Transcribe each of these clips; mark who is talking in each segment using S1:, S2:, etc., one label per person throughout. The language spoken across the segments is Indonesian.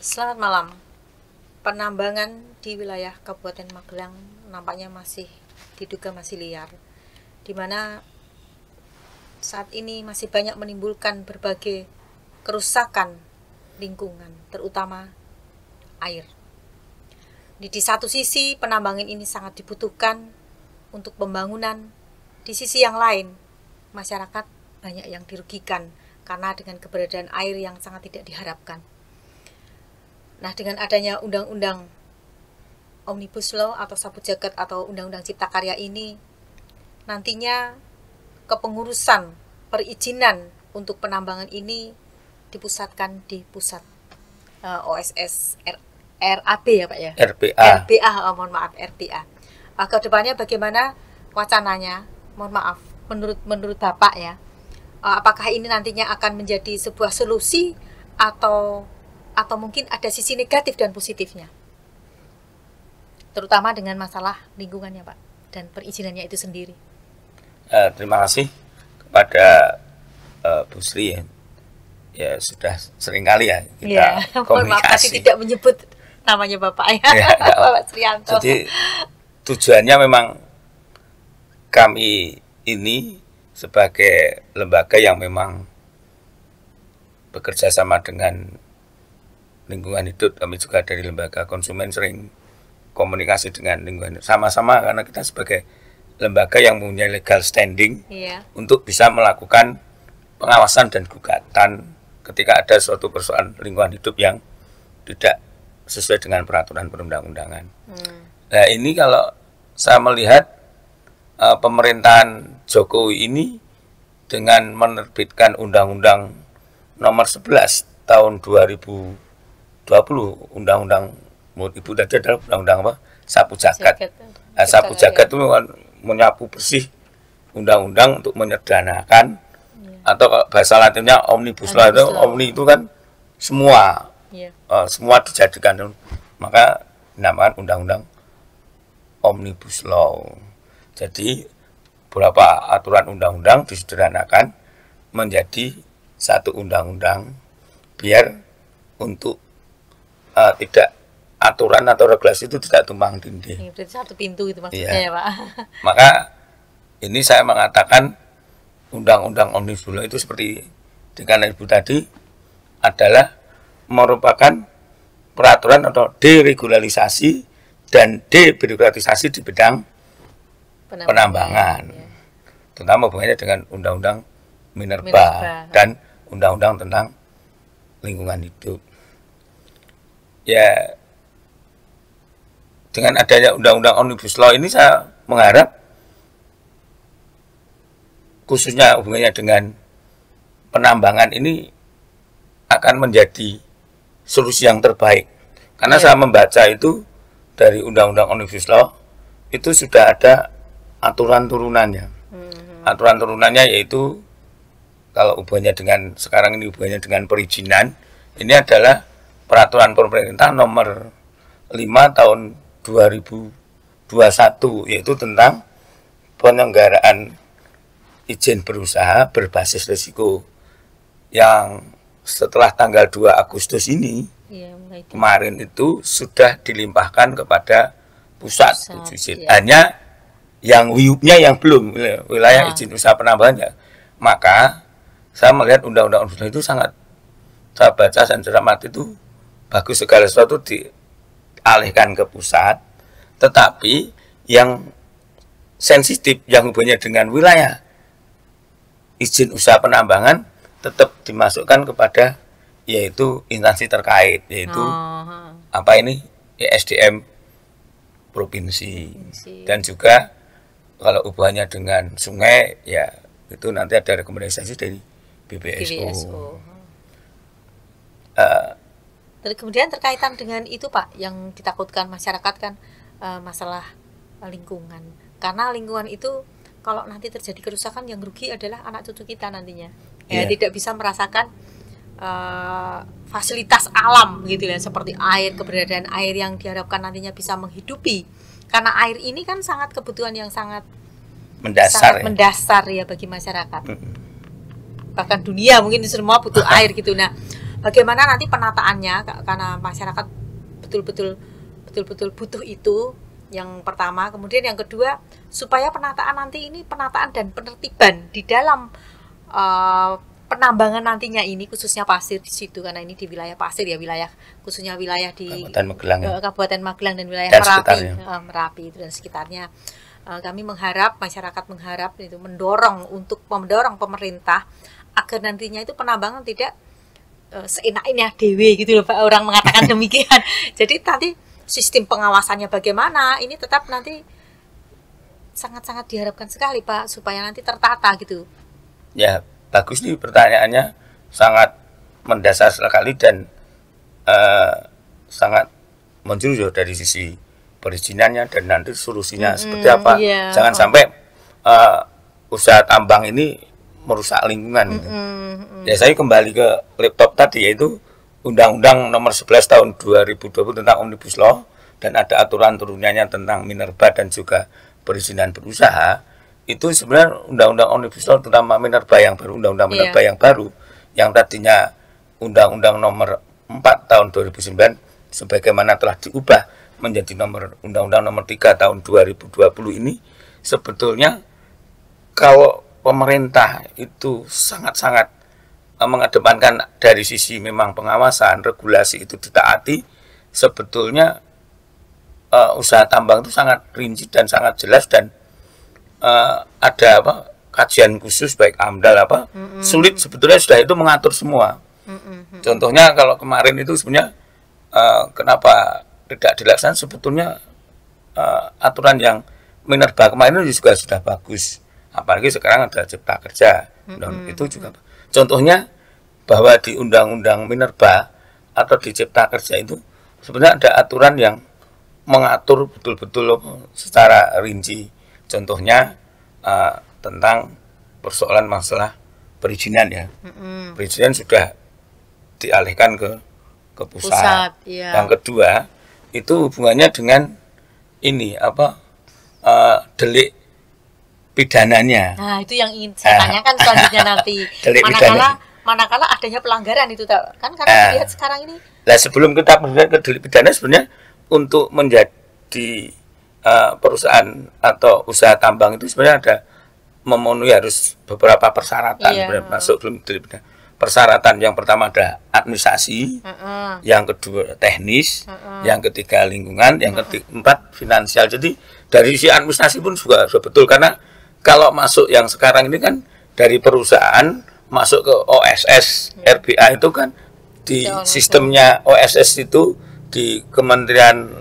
S1: Selamat malam. Penambangan di wilayah Kabupaten Magelang nampaknya diduga masih liar, di mana saat ini masih banyak menimbulkan berbagai kerusakan lingkungan, terutama air. Di satu sisi penambangan ini sangat dibutuhkan untuk pembangunan, di sisi yang lain masyarakat banyak yang dirugikan karena dengan keberadaan air yang sangat tidak diharapkan. Nah, dengan adanya undang-undang Omnibus Law atau Sapu Jagat atau Undang-Undang Cipta Karya ini, nantinya kepengurusan perizinan untuk penambangan ini dipusatkan di pusat OSS RAB ya Pak ya? RBA, mohon maaf, RBA. Kedepannya bagaimana wacananya? Mohon maaf, menurut Bapak ya, apakah ini nantinya akan menjadi sebuah solusi atau mungkin ada sisi negatif dan positifnya, terutama dengan masalah lingkungannya Pak dan perizinannya itu sendiri.
S2: Terima kasih kepada Bu Sri ya sudah seringkali ya kita komunikasi.
S1: Tidak menyebut namanya Bapak ya, Bapak Srianto.
S2: Jadi tujuannya memang kami ini sebagai lembaga yang memang bekerja sama dengan lingkungan hidup, kami juga dari lembaga konsumen sering komunikasi dengan lingkungan hidup sama-sama, karena kita sebagai lembaga yang punya legal standing untuk bisa melakukan pengawasan dan gugatan ketika ada suatu persoalan lingkungan hidup yang tidak sesuai dengan peraturan perundang-undangan. Nah, ini kalau saya melihat pemerintahan Jokowi ini dengan menerbitkan Undang-Undang Nomor 11 tahun 2020, Undang-Undang Ibu tadi adalah Undang-Undang apa? Sapu Jagat. Sapu Jagat itu menyapu bersih undang-undang untuk menyederhanakan, atau bahasa latinnya Omnibus Law. Omni itu kan semua, semua dijadikan, maka dinamakan Undang-Undang Omnibus Law. Jadi beberapa aturan undang-undang disederhanakan menjadi satu undang-undang biar untuk tidak aturan atau regulasi itu tidak tumpang tindih.
S1: Berarti satu pintu itu maksudnya ya Pak.
S2: Maka ini saya mengatakan Undang-Undang Omnibus Law itu seperti dengan Ibu tadi adalah merupakan peraturan atau deregulasi dan debirokratisasi di bidang penambangan. Terutama hubungannya dengan Undang-Undang Minerba dan Undang-Undang tentang lingkungan hidup. Ya, dengan adanya Undang-Undang Omnibus Law ini saya mengharap khususnya hubungannya dengan penambangan ini akan menjadi solusi yang terbaik. Karena saya membaca itu dari Undang-Undang Omnibus Law itu sudah ada aturan turunannya. Aturan turunannya yaitu kalau hubungannya dengan sekarang ini hubungannya dengan perizinan, ini adalah Peraturan Pemerintah Nomor 5 tahun 2021, yaitu tentang penyelenggaraan izin berusaha berbasis risiko, yang setelah tanggal 2 Agustus ini kemarin itu sudah dilimpahkan kepada pusat izin. Hanya yang WIUP-nya yang belum, wilayah izin usaha penambangannya. Maka saya melihat Undang-Undang Omnibus Law itu sangat, saya baca dan cermati itu bagus, segala sesuatu dialihkan ke pusat, tetapi yang sensitif yang hubungannya dengan wilayah izin usaha penambangan tetap dimasukkan kepada yaitu instansi terkait, yaitu SDM provinsi. Dan juga kalau hubungannya dengan sungai ya itu nanti ada rekomendasi dari BBSO.
S1: Kemudian terkaitan dengan itu Pak, yang ditakutkan masyarakat kan masalah lingkungan. Karena lingkungan itu kalau nanti terjadi kerusakan, yang rugi adalah anak cucu kita nantinya. Tidak bisa merasakan fasilitas alam gitu ya, seperti air, keberadaan air yang diharapkan nantinya bisa menghidupi. Karena air ini kan sangat kebutuhan yang sangat mendasar ya bagi masyarakat. Bahkan dunia mungkin semua butuh air gitu. Nah, bagaimana nanti penataannya, karena masyarakat betul-betul butuh itu yang pertama. Kemudian yang kedua, supaya penataan nanti ini penataan dan penertiban di dalam penambangan nantinya ini, khususnya pasir di situ, karena ini di wilayah pasir ya, wilayah khususnya wilayah di Kabupaten Magelang dan wilayah Merapi itu dan sekitarnya. Kami mengharap, masyarakat mengharap itu mendorong pemerintah agar nantinya itu penambangan tidak seenaknya dewe gitu loh Pak, orang mengatakan demikian. Jadi nanti sistem pengawasannya bagaimana, ini tetap nanti sangat-sangat diharapkan sekali Pak, supaya nanti tertata gitu.
S2: Ya, bagus nih pertanyaannya, sangat mendasar sekali dan sangat menjurus dari sisi perizinannya dan nanti solusinya seperti apa. Jangan sampai usaha tambang ini merusak lingkungan. Ya, saya kembali ke laptop tadi, yaitu Undang-Undang Nomor 11 Tahun 2020 tentang Omnibus Law, dan ada aturan turunannya tentang minerba dan juga perizinan berusaha. Itu sebenarnya Undang-Undang Omnibus Law terutama minerba yang baru, Undang-Undang minerba yang baru, yang tadinya Undang-Undang Nomor 4 Tahun 2009 sebagaimana telah diubah menjadi Undang-Undang Nomor 3 Tahun 2020 ini, sebetulnya kalau pemerintah itu sangat-sangat mengedepankan dari sisi memang pengawasan, regulasi itu ditaati, sebetulnya usaha tambang itu sangat rinci dan sangat jelas, dan ada kajian khusus baik AMDAL sulit sebetulnya sudah itu mengatur semua. Contohnya kalau kemarin itu sebenarnya kenapa tidak dilaksanakan, sebetulnya aturan yang minerba kemarin itu juga sudah bagus, apalagi sekarang ada Cipta Kerja, itu juga. Contohnya bahwa di Undang-Undang Minerba atau di Cipta Kerja itu sebenarnya ada aturan yang mengatur betul-betul secara rinci. Contohnya tentang persoalan masalah perizinan ya. Perizinan sudah dialihkan ke pusat. Yang kedua itu hubungannya dengan ini delik pidananya.
S1: Nah, itu yang ingin saya tanyakan selanjutnya nanti. Manakala adanya pelanggaran itu kan, karena lihat sekarang ini.
S2: Nah, sebelum kita ke delik pidana, sebenarnya untuk menjadi perusahaan atau usaha tambang itu sebenarnya ada memenuhi harus beberapa persyaratan. Masuk belum delik pidana. Persyaratan yang pertama ada administrasi, yang kedua teknis, yang ketiga lingkungan, yang keempat finansial. Jadi dari sisi administrasi pun juga betul, karena kalau masuk yang sekarang ini kan dari perusahaan masuk ke OSS, RBA itu kan di sistemnya OSS itu di Kementerian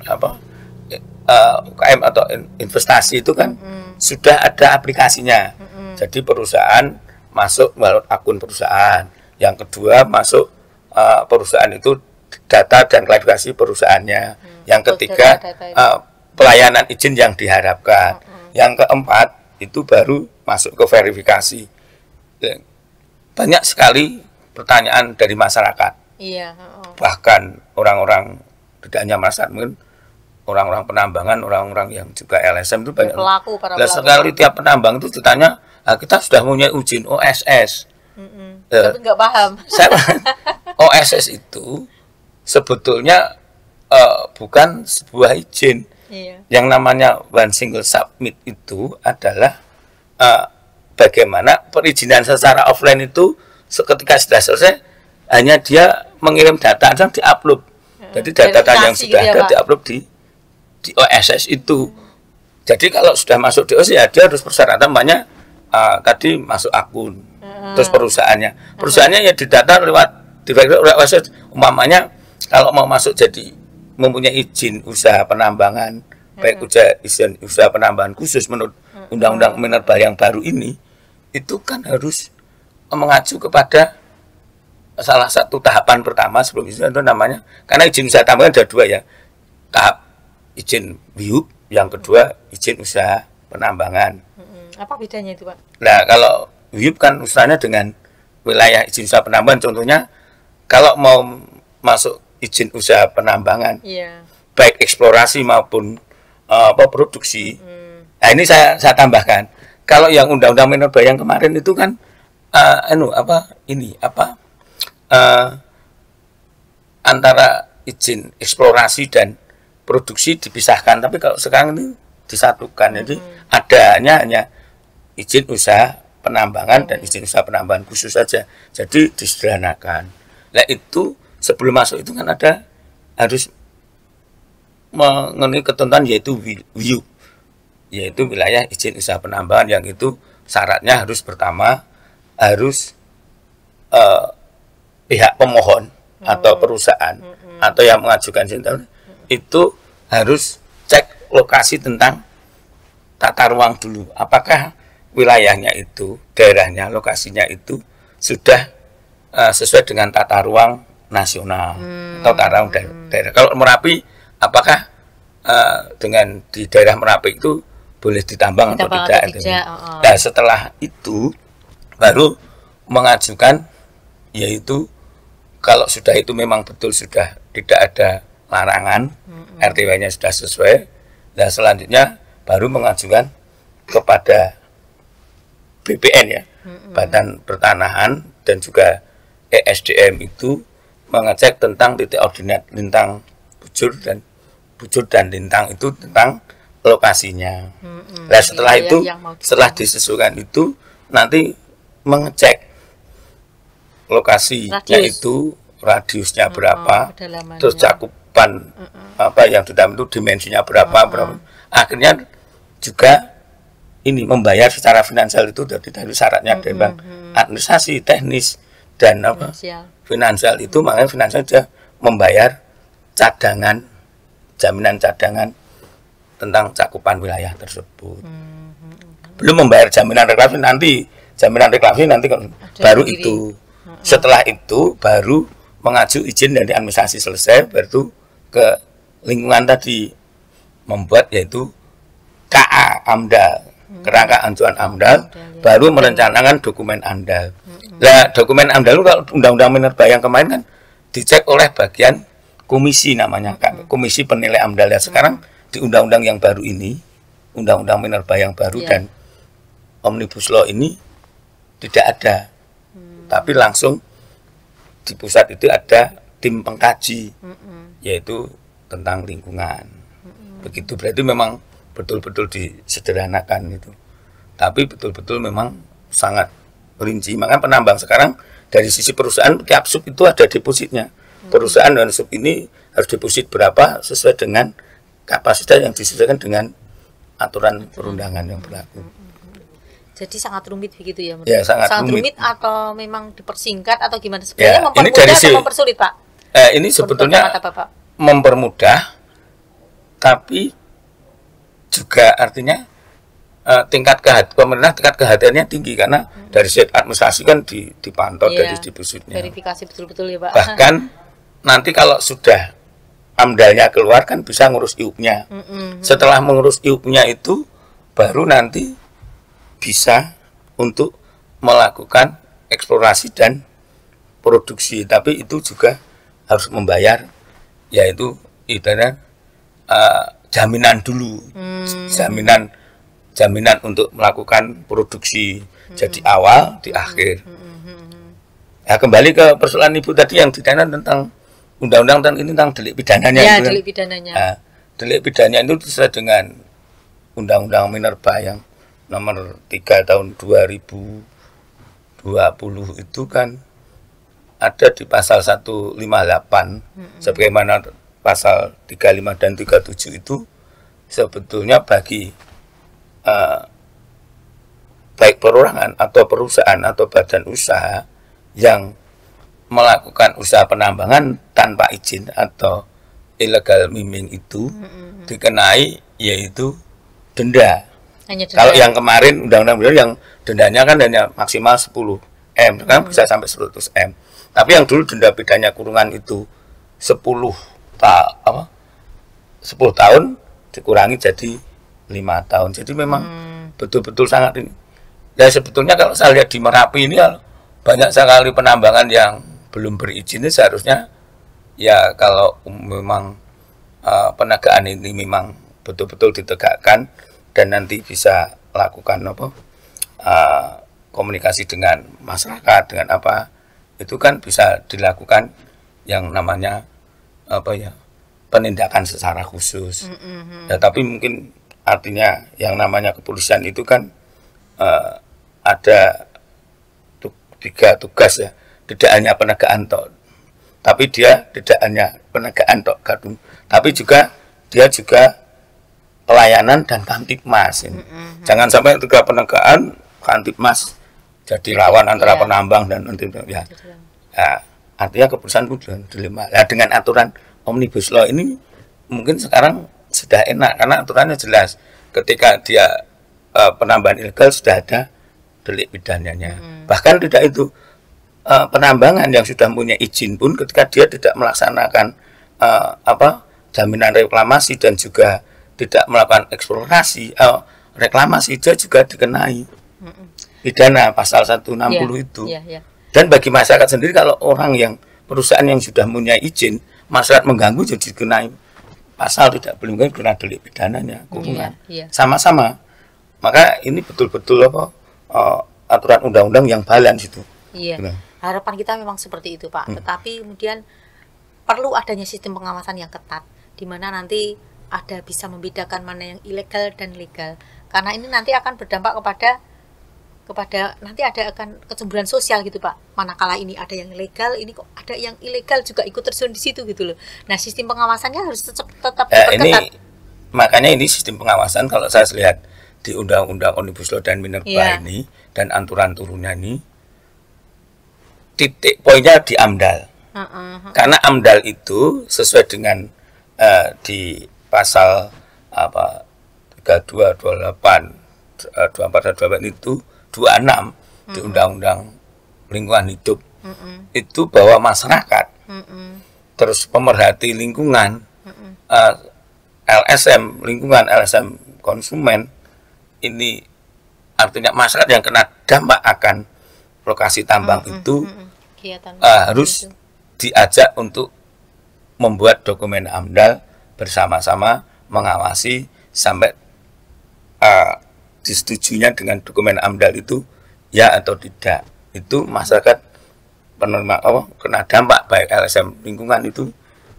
S2: UKM atau investasi itu kan sudah ada aplikasinya. Jadi perusahaan masuk melalui akun perusahaan. Yang kedua masuk perusahaan itu data dan klarifikasi perusahaannya. Yang ketiga pelayanan izin yang diharapkan. Yang keempat itu baru masuk ke verifikasi. Banyak sekali pertanyaan dari masyarakat. Bahkan orang-orang tidak hanya masyarakat, mungkin orang-orang penambangan, orang-orang yang juga LSM itu banyak. Sekali tiap penambang itu ditanya, kita sudah punya izin OSS.
S1: Tapi nggak paham.
S2: OSS itu sebetulnya bukan sebuah izin. Yang namanya one single submit itu adalah bagaimana perizinan secara offline itu ketika sudah selesai hanya dia mengirim data dan diupload. Jadi data yang sudah ada diupload di OSS itu. Jadi kalau sudah masuk di OSS ya dia harus persyaratan banyak tadi masuk akun, terus perusahaannya ya didata lewat OSS. Umpamanya kalau mau masuk jadi mempunyai izin usaha penambangan, baik izin usaha penambangan khusus menurut Undang-Undang Minerba yang baru ini, itu kan harus mengacu kepada salah satu tahapan pertama sebelum izin itu namanya, karena izin usaha tambangan ada dua ya, tahap izin WIUP, yang kedua izin usaha penambangan.
S1: Apa bedanya itu Pak?
S2: Nah kalau WIUP kan usahanya dengan wilayah izin usaha penambangan, contohnya kalau mau masuk izin usaha penambangan, baik eksplorasi maupun produksi. Nah ini saya tambahkan, kalau yang Undang-Undang Minerba yang kemarin itu kan antara izin eksplorasi dan produksi dipisahkan, tapi kalau sekarang ini disatukan. Jadi adanya hanya izin usaha penambangan dan izin usaha penambangan khusus saja. Jadi disederhanakan. Nah itu sebelum masuk itu kan ada harus mengenai ketentuan yaitu WIU, yaitu wilayah izin usaha penambangan, yang itu syaratnya harus pertama harus pihak pemohon atau perusahaan atau yang mengajukan izin itu harus cek lokasi tentang tata ruang dulu, apakah wilayahnya itu, daerahnya, lokasinya itu sudah sesuai dengan tata ruang nasional atau tata ruang daerah. Kalau Merapi, apakah dengan di daerah Merapi itu boleh ditambang atau tidak? Nah, setelah itu baru mengajukan, yaitu kalau sudah itu memang betul sudah tidak ada larangan, RTW-nya sudah sesuai, dan selanjutnya baru mengajukan kepada BPN ya, Badan Pertanahan dan juga ESDM itu mengecek tentang titik ordinat lintang bujur dan lintang itu tentang lokasinya. Nah setelah itu, setelah disesuaikan itu nanti mengecek lokasinya itu radiusnya berapa, terus cakupan apa yang sudah itu dimensinya berapa. Akhirnya juga ini membayar secara finansial itu dari syaratnya dari administrasi, teknis dan apa finansial itu, makanya finansial sudah membayar cadangan, jaminan cadangan tentang cakupan wilayah tersebut. Belum membayar jaminan reklamasi nanti, baru itu. Setelah itu baru mengacu izin dari administrasi selesai, baru ke lingkungan tadi membuat yaitu KA AMDAL, kerangka acuan AMDAL, baru merencanakan dokumen AMDAL. Nah, dokumen AMDAL kalau undang-undang minerba yang kemarin kan dicek oleh bagian komisi namanya, komisi penilai AMDAL. Ya sekarang di undang-undang yang baru ini, undang-undang minerba yang baru dan omnibus law ini tidak ada, tapi langsung di pusat itu ada tim pengkaji, yaitu tentang lingkungan. Begitu, berarti memang betul-betul disederhanakan itu, tapi betul-betul memang sangat rinci. Makanya penambang sekarang dari sisi perusahaan tiap sub itu ada depositnya. Perusahaan dan sub ini harus deposit berapa sesuai dengan kapasitas yang disesuaikan dengan aturan perundangan yang berlaku.
S1: Jadi sangat rumit begitu ya?
S2: Ya, sangat rumit.
S1: Atau memang dipersingkat atau gimana? Sebenarnya
S2: Ya,
S1: mempermudah atau mempersulit, Pak?
S2: Ini sebetulnya mempermudah, tapi juga artinya tingkat pemerintah tingkat kehatiannya tinggi, karena dari segi administrasi kan dipantau dari depositnya.
S1: Verifikasi betul-betul ya Pak.
S2: Bahkan nanti kalau sudah AMDAL-nya keluar kan bisa ngurus IUP-nya. Setelah mengurus IUP-nya itu baru nanti bisa untuk melakukan eksplorasi dan produksi, tapi itu juga harus membayar, yaitu ibaratnya jaminan dulu, jaminan untuk melakukan produksi, jadi awal di akhir. Ya, kembali ke persoalan Ibu tadi yang ditanya tentang undang-undang tentang delik pidananya.
S1: Ya, delik pidananya.
S2: Nah, delik pidana itu sesuai dengan undang-undang minerba yang nomor 3 tahun 2020 itu kan ada di pasal 158, sebagaimana pasal 35 dan 37 itu sebetulnya bagi baik perorangan atau perusahaan atau badan usaha yang melakukan usaha penambangan tanpa izin atau illegal mining itu dikenai yaitu denda. Kalau yang kemarin undang-undang yang dendanya kan hanya maksimal 10 M, sekarang bisa sampai 100 M. Tapi yang dulu denda pidana kurungan itu 10 tahun dikurangi jadi 5 tahun. Jadi memang betul-betul sangat ini. Dan sebetulnya kalau saya lihat di Merapi ini banyak sekali penambangan yang belum berizin. Ini seharusnya ya kalau memang penegakan ini memang betul-betul ditegakkan dan nanti bisa lakukan komunikasi dengan masyarakat dengan apa, itu kan bisa dilakukan yang namanya penindakan secara khusus. Ya, tapi mungkin artinya yang namanya kepolisian itu kan ada tiga tugas ya, tidak hanya penegakan tok, tapi dia tidak hanya penegakan tok Gadung, tapi juga dia juga pelayanan dan kamtipmas ini. Jangan sampai ketika penegakan kamtipmas jadi lawan antara penambang dan nanti ya. Nah, artinya keputusan itu dilema. Nah, dengan aturan Omnibus Law ini mungkin sekarang sudah enak karena aturannya jelas. Ketika dia penambangan ilegal sudah ada delik pidananya. Bahkan tidak itu, penambangan yang sudah punya izin pun ketika dia tidak melaksanakan jaminan reklamasi dan juga tidak melakukan eksplorasi reklamasi, dia juga dikenai pidana pasal 160 itu. Dan bagi masyarakat sendiri, kalau orang yang perusahaan yang sudah punya izin, masyarakat mengganggu jadi dikenai pasal tidak boleh mungkin kena delik pidananya, kurungan. Sama-sama. Maka ini betul-betul aturan undang-undang yang balance itu.
S1: Harapan kita memang seperti itu, Pak. Tetapi kemudian perlu adanya sistem pengawasan yang ketat, di mana nanti ada bisa membedakan mana yang ilegal dan legal. Karena ini nanti akan berdampak kepada nanti ada akan kecemburuan sosial gitu, Pak. Manakala ini ada yang legal, ini kok ada yang ilegal juga ikut terjun di situ gitu loh. Nah, sistem pengawasannya harus tetap
S2: ini makanya ini sistem pengawasan kalau saya lihat di Undang-Undang Omnibus Law dan Minerba ini dan aturan turunnya ini, titik poinnya di AMDAL. Karena AMDAL itu sesuai dengan di pasal 32, 28, 24 dan 28 itu 26 di Undang-Undang Lingkungan Hidup itu bahwa masyarakat terus pemerhati lingkungan, LSM lingkungan, LSM konsumen, ini artinya masyarakat yang kena dampak akan lokasi tambang itu harus diajak untuk membuat dokumen AMDAL bersama-sama, mengawasi sampai disetujuinya dengan dokumen AMDAL itu ya atau tidak. Itu masyarakat penerima kena dampak, baik LSM lingkungan itu,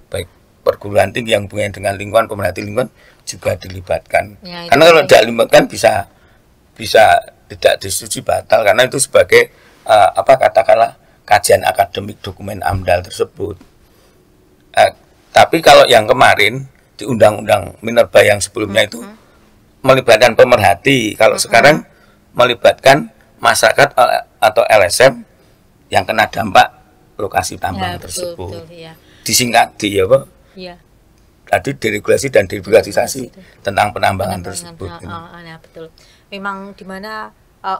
S2: baik perguruan tinggi yang hubungannya dengan lingkungan, pemerhati lingkungan juga dilibatkan. Karena kalau tidak dilibatkan bisa tidak disetujui, batal, karena itu sebagai katakanlah kajian akademik dokumen AMDAL tersebut. Tapi kalau yang kemarin di Undang-Undang Minerba yang sebelumnya itu melibatkan pemerhati, kalau sekarang melibatkan masyarakat atau LSM yang kena dampak lokasi tambang tersebut. Disingkat tadi deregulasi dan deregularisasi tentang penambangan tersebut.
S1: Betul. Memang di mana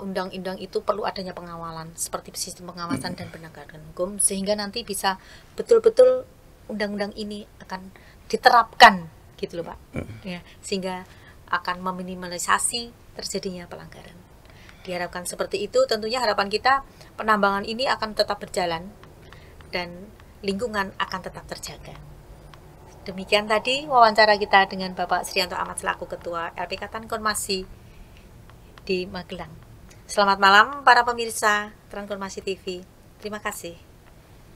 S1: undang-undang itu perlu adanya pengawalan seperti sistem pengawasan dan penegakan hukum, sehingga nanti bisa betul-betul undang-undang ini akan diterapkan gitu loh, Pak. Sehingga akan meminimalisasi terjadinya pelanggaran. Diharapkan seperti itu. Tentunya harapan kita penambangan ini akan tetap berjalan dan lingkungan akan tetap terjaga. Demikian tadi wawancara kita dengan Bapak Srianto Ahmad selaku Ketua LPK Transformasi di Magelang. Selamat malam para pemirsa Transformasi TV. Terima kasih.